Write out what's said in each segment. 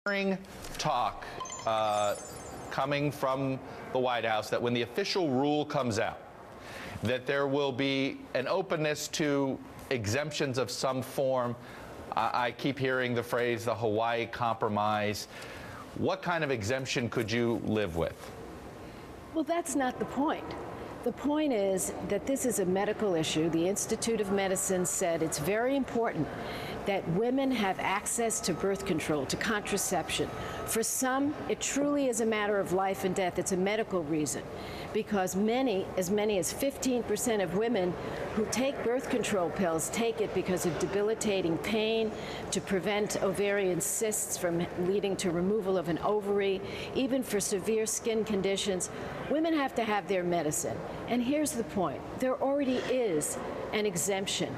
Hearing talk coming from the White House that when the official rule comes out, that there will be an openness to exemptions of some form. I keep hearing the phrase, the Hawaii Compromise. What kind of exemption could you live with? Well, that's not the point. The point is that this is a medical issue. The Institute of Medicine said it's very important that women have access to birth control, to contraception. For some, it truly is a matter of life and death. It's a medical reason, because as many as 15% of women who take birth control pills take it because of debilitating pain, to prevent ovarian cysts from leading to removal of an ovary, even for severe skin conditions. Women have to have their medicine. And here's the point. There already is an exemption.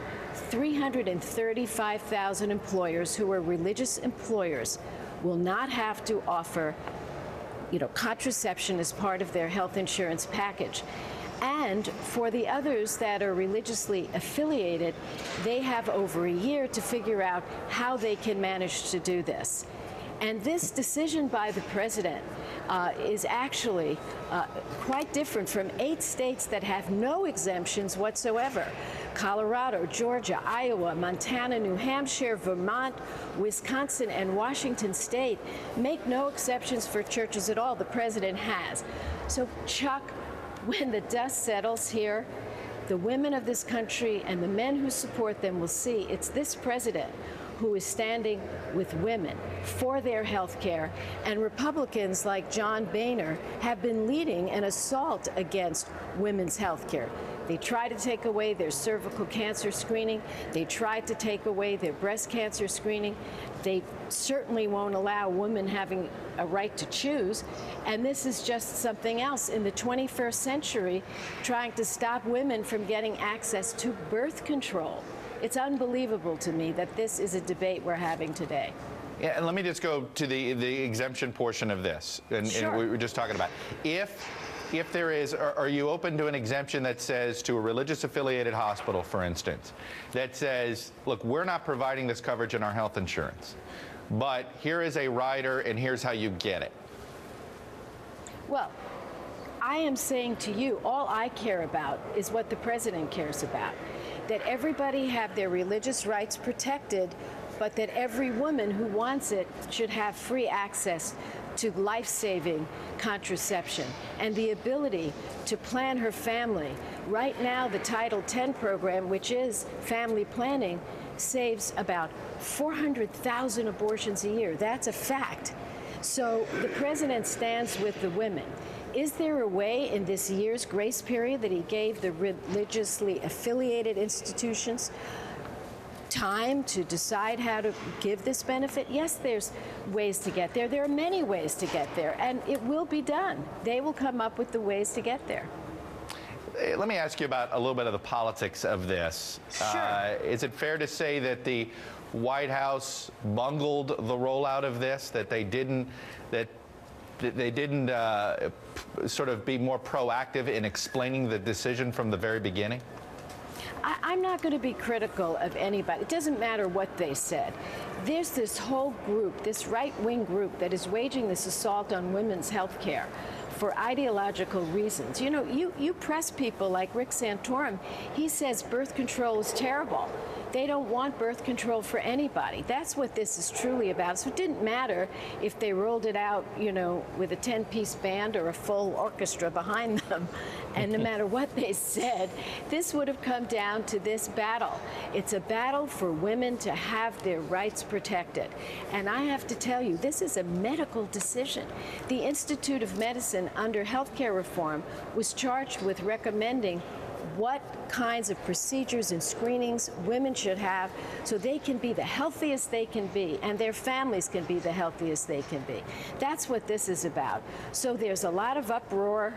335,000 employers who are religious employers will not have to offer, contraception as part of their health insurance package. And for the others that are religiously affiliated, they have over a year to figure out how they can manage to do this. And this decision by the president is actually quite different from 8 states that have no exemptions whatsoever. Colorado, Georgia, Iowa, Montana, New Hampshire, Vermont, Wisconsin, and Washington State make no exceptions for churches at all. The president has. So, Chuck, when the dust settles here, the women of this country and the men who support them will see it's this president who is standing with women for their health care. And Republicans like John Boehner have been leading an assault against women's health care. They try to take away their cervical cancer screening. They tried to take away their breast cancer screening. They certainly won't allow women having a right to choose. And this is just something else in the 21st century, trying to stop women from getting access to birth control. It's unbelievable to me that this is a debate we're having today. Yeah, and let me just go to the exemption portion of this, and we were just talking about. If there is, are you open to an exemption that says to a religious affiliated hospital, for instance, that says, look, we're not providing this coverage in our health insurance, but here is a rider and here's how you get it? Well, I am saying to you, all I care about is what the president cares about, that everybody have their religious rights protected, but that every woman who wants it should have free access to life-saving contraception and the ability to plan her family. Right now, the Title X program, which is family planning, saves about 400,000 abortions a year. That's a fact. So the president stands with the women. Is there a way in this year's grace period that he gave the religiously affiliated institutions time to decide how to give this benefit? Yes, there's ways to get there. There are many ways to get there, and it will be done. They will come up with the ways to get there. Let me ask you about a little bit of the politics of this. Sure. Is it fair to say that the White House bungled the rollout of this, that they didn't sort of be more proactive in explaining the decision from the very beginning? I'm not going to be critical of anybody. It doesn't matter what they said. There's this whole group, this right-wing group, that is waging this assault on women's health care for ideological reasons. You press people like Rick Santorum. He says birth control is terrible. They don't want birth control for anybody. That's what this is truly about. So it didn't matter if they rolled it out, with a 10-piece band or a full orchestra behind them. And no matter what they said, this would have come down to this battle. It's a battle for women to have their rights protected. And I have to tell you, this is a medical decision. The Institute of Medicine, under healthcare reform, was charged with recommending what kinds of procedures and screenings women should have so they can be the healthiest they can be and their families can be the healthiest they can be. That's what this is about. So there's a lot of uproar,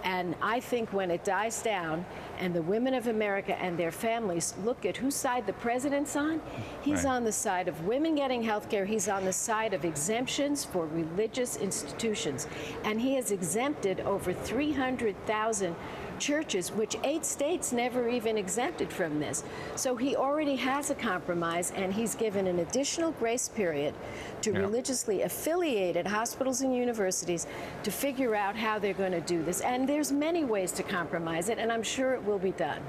and I think when it dies down and the women of America and their families look at whose side the president's on, he's on the side of women getting health care. He's on the side of exemptions for religious institutions. And he has exempted over 300,000 churches, which 8 states never even exempted from this. So he already has a compromise, and he's given an additional grace period to religiously affiliated hospitals and universities to figure out how they're going to do this. And there's many ways to compromise it, and I'm sure it will be done.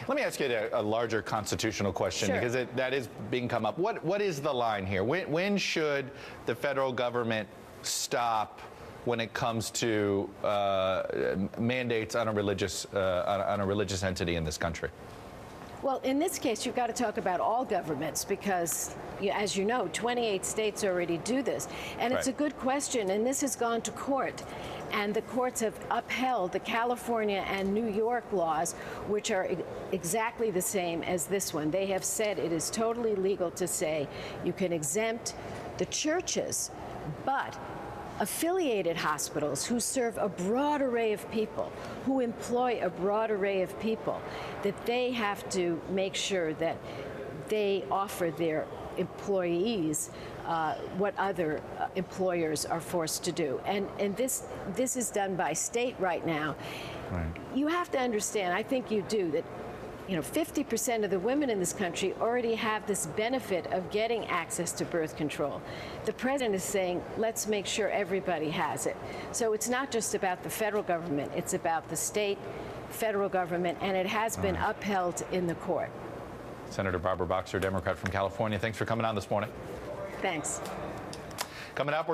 Let me ask you a larger constitutional question, Sure. because that is being come up. What is the line here? When should the federal government stop when it comes to mandates on a religious entity in this country? Well, in this case, you've got to talk about all governments because, as you know, 28 states already do this. And it's a good question, and this has gone to court. And the courts have upheld the California and New York laws, which are exactly the same as this one. They have said it is totally legal to say you can exempt the churches, but affiliated hospitals who serve a broad array of people, who employ a broad array of people, that they have to make sure that they offer their employees what other employers are forced to do. And this is done by state right now. Right. You have to understand, I think you do, that 50% of the women in this country already have this benefit of getting access to birth control. The president is saying, let's make sure everybody has it. So it's not just about the federal government, it's about the state, federal government, and it has been upheld in the court. Senator Barbara Boxer, Democrat from California, thanks for coming on this morning. Thanks. Coming up, we're going to